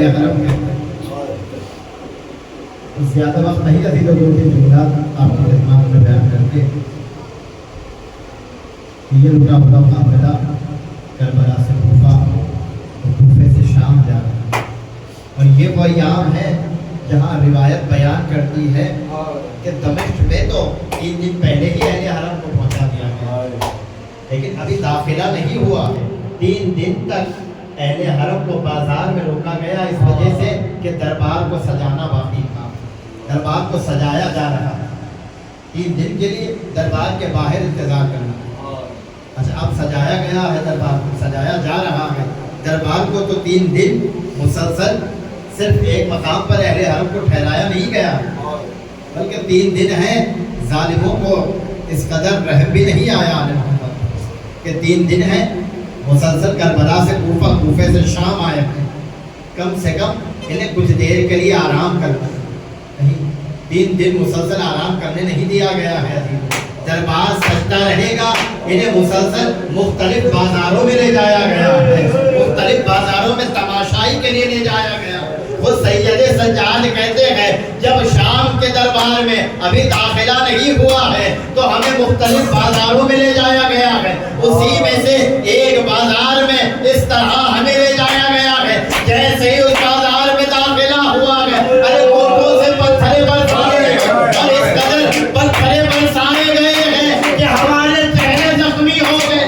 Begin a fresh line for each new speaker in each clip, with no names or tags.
اہل حرم کہتے ہیں۔ زیادہ وقت نہیں لگی تو دو تین جملات آپ کی خدمات میں بیان کر کے یہ لوٹا ہوا معاملہ کربلا سے کوفہ اور کوفے سے شام جا رہا ہے، اور یہ وہ ایام ہے جہاں روایت بیان کرتی ہے کہ دمشق میں تو 3 دن پہلے ہی اہل حرم کو پہنچا دیا گیا، لیکن ابھی داخلہ نہیں ہوا، 3 دن تک اہل حرم کو بازار میں روکا گیا اس وجہ سے کہ دربار کو سجانا باقی تھا، دربار کو سجایا جا رہا ہے، 3 دن کے لیے دربار کے باہر انتظار کرنا۔ اچھا اب سجایا گیا ہے، دربار کو سجایا جا رہا ہے، دربار کو تو 3 دن مسلسل صرف ایک مقام پر اہل حرم کو ٹھہرایا نہیں گیا، بلکہ 3 دن ہیں، ظالموں کو اس قدر رحم بھی نہیں آیا آل محمد کہ 3 دن ہیں مسلسل کربلا سے کوفہ، کوفے سے شام آئے ہیں، کم سے کم انہیں کچھ دیر کے لیے آرام کرنا نہیں، 3 دن مسلسل آرام کرنے نہیں دیا گیا ہے، دربار سجتا رہے گا، انہیں مسلسل مختلف بازاروں میں لے جایا گیا ہے، مختلف بازاروں میں تماشائی کے لیے لے جایا گیا۔ وہ سید سجاد کہتے ہیں جب شام کے دربار میں ابھی داخلہ نہیں ہوا ہے تو ہمیں مختلف بازاروں میں لے جایا گیا ہے، اسی میں سے ایک بازار میں اس طرح ہمیں لے جایا گیا ہے جیسے ہی اس بازار میں داخلہ ہوا ہے، ارے کوٹوں سے پتھرے برسائے گئے اور اس قدر پتھرے برسائے گئے ہیں کہ ہمارے چہرے زخمی ہو گئے،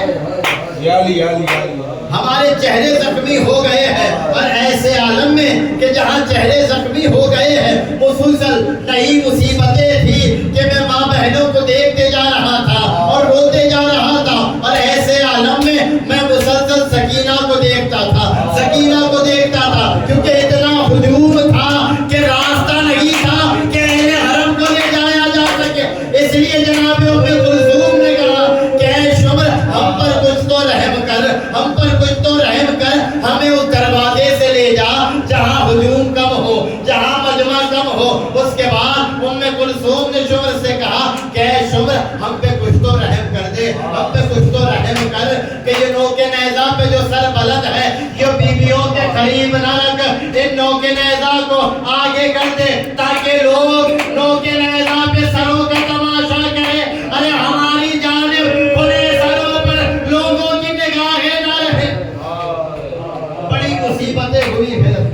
ہمارے چہرے زخمی ہو گئے ہیں، اور ایسے عالم میں کہ جہاں چہرے زخمی ہو گئے ہیں مسلسل نئی مصیبتیں تھی کہ میں ماں بہنوں کو دیکھتے جا رہا تھا اور روتے جا رہا تھا، اور ایسے عالم میں میں مسلسل سکینہ کو دیکھتا تھا، سکینہ کو دیکھتا تھا، کیونکہ اتنا ہجوم تھا کہ راستہ نہیں تھا کہ اہل حرم کو لے جایا جا سکے، اس لیے جناب ام کلثوم نے کہا کہ اے شمر ہم پر کچھ تو رحم کر، ہم پر کچھ تو رحم کر، ہمیں اس دروازے سے لے جا جہاں ہجوم کم ہو، جہاں مجمع کم ہو۔ اس کے بعد ام کلثوم نے شمر سے کہا کہ اے شمر ہم پہ کچھ تو رحم کر دے، ہم پہ کچھ تو رحم کر کہ یہ نوک نیزہ پہ جو سر بلند ہے یہ بیویوں کے قریب نہ رکھ، ان نوک نیزہ کو آگے کر دے تاکہ لوگ نوک نیزہ پہ سروں کا تماشا کرے، ارے ہماری جانب کھلے سروں پر لوگوں کی نگاہیں نہ رہے۔ بڑی مصیبتیں ہوئی ہیں،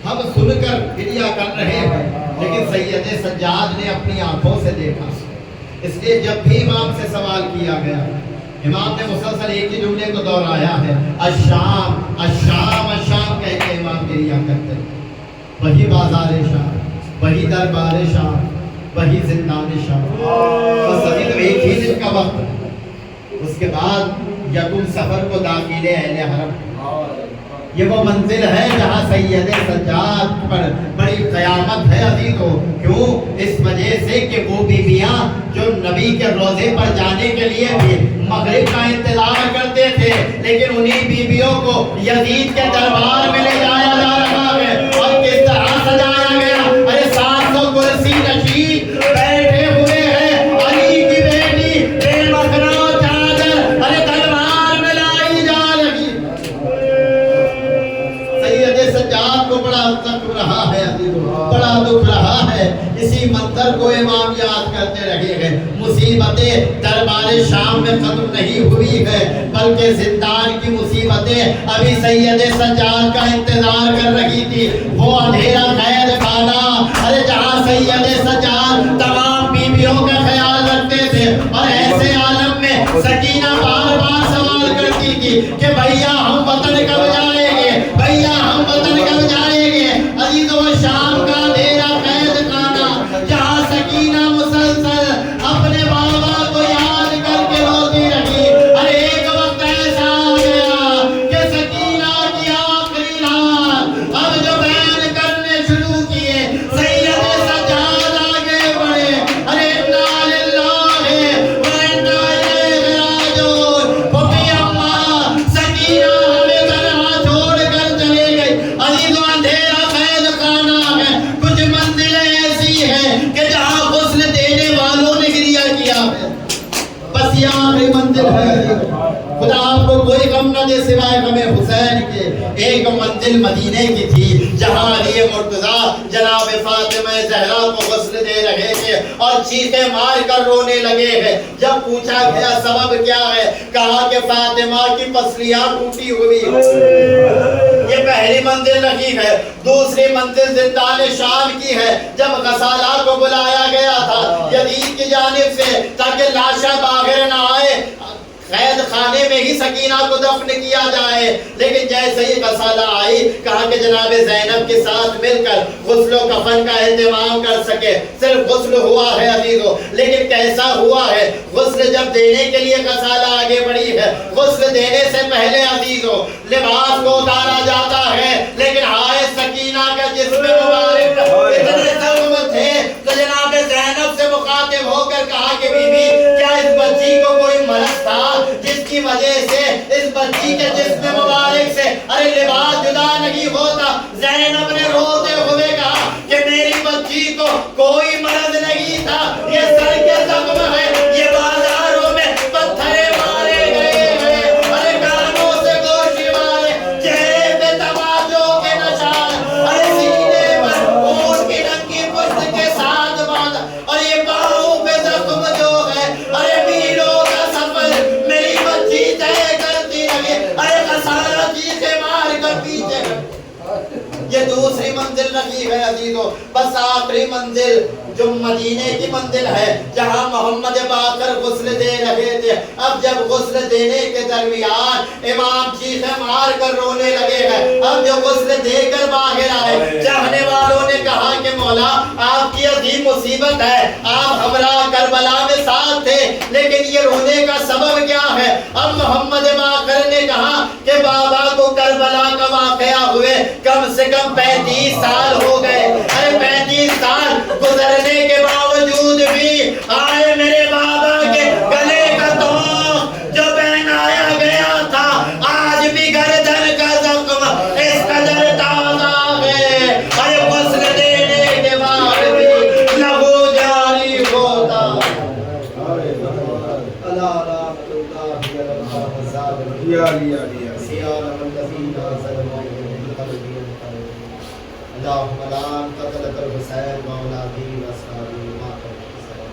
ہم سن کر فدیہ کر رہے ہیں، لیکن سید سجاد نے اپنی آنکھوں سے دیکھا، اس لیے جب بھی امام سے سوال کیا گیا امام نے مسلسل ایک ہی جملے کو دہرایا ہے، الشام الشام الشام کہہ کے امام گریہ کرتے، وہی بازار شام، وہی دربار شام، وہی زندان شام، بس ابھی تو ایک ہی دن کا وقت۔ اس کے بعد یکم سفر کو داخل اہل حرم، یہ وہ منزل ہے جہاں سید سجاد پر بڑی قیامت ہے عزیزو، کیوں؟ اس وجہ سے کہ وہ بیویاں جو نبی کے روضے پر جانے کے لیے بھی مغرب کا انتظار کرتے تھے، لیکن انہی بیویوں کو یزید کے دربار میں لے جایا جا رہا ہے، اور کس طرح سجایا گیا، ارے 700 کرسی نشین بیٹھے ہوئے ہیں، علی کی بیٹی بے مکھنا چادر ارے دربار میں لائی جا رہی۔ سید سجاد کو بڑا دکھ رہا ہے عزیزو، بڑا دکھ رہا ہے، اسی منظر کو امام یاد کرتے رہے ہیں، مصیبتیں دربار شام میں ختم نہیں ہوئی ہے، بلکہ زندان کی مصیبتیں ابھی سید سجاد کا انتظار کر رہی تھی، وہ اندھیرا قید خانہ، ارے جہاں سید سجاد تمام بیویوں کا خیال رکھتے تھے، اور ایسے عالم میں سکینہ بار بار سوال کرتی تھی کہ بھیا ہم وطن کب جائیں گے، بھیا ہم وطن کب جائیں گے۔ عزیزو شام کا اندھیرا قید خانہ جہاں سکینہ مسلسل اپنے بابا کو یاد کر کے روتی رہی، اور ایک وقت ایسا آ گیا کہ سکینہ کی آخری رات اب جو بیان کرنے شروع کیے، سید سجاد آگے بڑھے، ارے انا للہ و انا الیہ راجعون، پھوپھی اماں سکینہ ہمیں تنہا چھوڑ کر چلے گئی۔ عزیزو اندھیرا قید خانہ ہے، سوائے غم حسین کے ایک منزل مدینے کی تھی جہاں علی مرتضیٰ جناب فاطمہ زہرا کو غسل دے رہے تھے اور چیخیں مار کر رونے لگے ہیں. جب پوچھا گیا سبب کیا ہے, کہا کہ فاطمہ کی پسلیاں ٹوٹی ہوئی. یہ پہلی منزل رہی ہے. دوسری منزل زندان شام کی ہے. جب غسالہ کو بلایا گیا تھا یزید کی جانب سے تاکہ لاشیں باہر نہ آئے, قید خانے میں ہی سکینہ کو دفن کیا جائے, لیکن جیسے ہی غسالہ آئی کہا کہ جناب زینب کے ساتھ مل کر غسل و کفن کا اہتمام کر سکے. صرف غسل ہوا ہے عزیزو, لیکن کیسا ہوا ہے؟ غسل جب دینے کے لیے غسالہ آگے بڑھی ہے, غسل دینے سے پہلے عزیزو لباس کو اتارا جاتا ہے, لیکن ہائے سکینہ کا جسم مبارک اتنے زخم تھے تو جناب زینب سے مخاطب ہو کر کہا کہ بی بی کیا اس بچی کو کوئی مرض تھا جس کی وجہ سے اس بچی کے جسم مبارک سے ارے لباس جدا نہیں ہوتا؟ زینب نے روتے ہوئے کہا کہ میری بچی کو کوئی مرض نہیں تھا, یہ سر کے زخم ہے, یہ بازاروں میں پتھرے مارے گئے ہیں, ارے کانوں سے گوشی والے, چہرے پہ تماچوں کے نشان, ارے سینے پر اونٹ کی ننگی پشت کے ساتھ باندھا, اور یہ پاؤں پہ زخم جو ہے ارے میلوں کا سفر میری بچی طے کرتی رہی, ارے غسالہ چیخے مار کر پیچھے. یہ دوسری منزل رہی ہے عزیزو. بس آخری منزل جو مدینے کی منزل ہے جہاں محمد باقر غسل دے رہے تھے. اب جب غسل دینے کے درمیان امام چیخیں مار کر رونے لگے ہیں, اب جو غسل دے کر باہر آئے چاہنے والوں نے کہا کہ مولا آپ کی عظیم مصیبت ہے, آپ ہمراہ کربلا میں ساتھ تھے, لیکن یہ رونے کا سبب کیا ہے؟ اب محمد باقر نے کہا کہ بابا کو کربلا کا واقعہ ہوئے کم سے کم 35 سال ہو گئے. ارے 35 سال گزرنے کے باوجود بھی آئے میرے بابا کے گلے کا توق جو پہنایا گیا تھا آج بھی گردن کا زخم اس قدر تازہ ہے, ارے غسل دینے کے بعد بھی لہو جاری ہوتا. اللهم لا قتلت الحسين واولادي واصحابي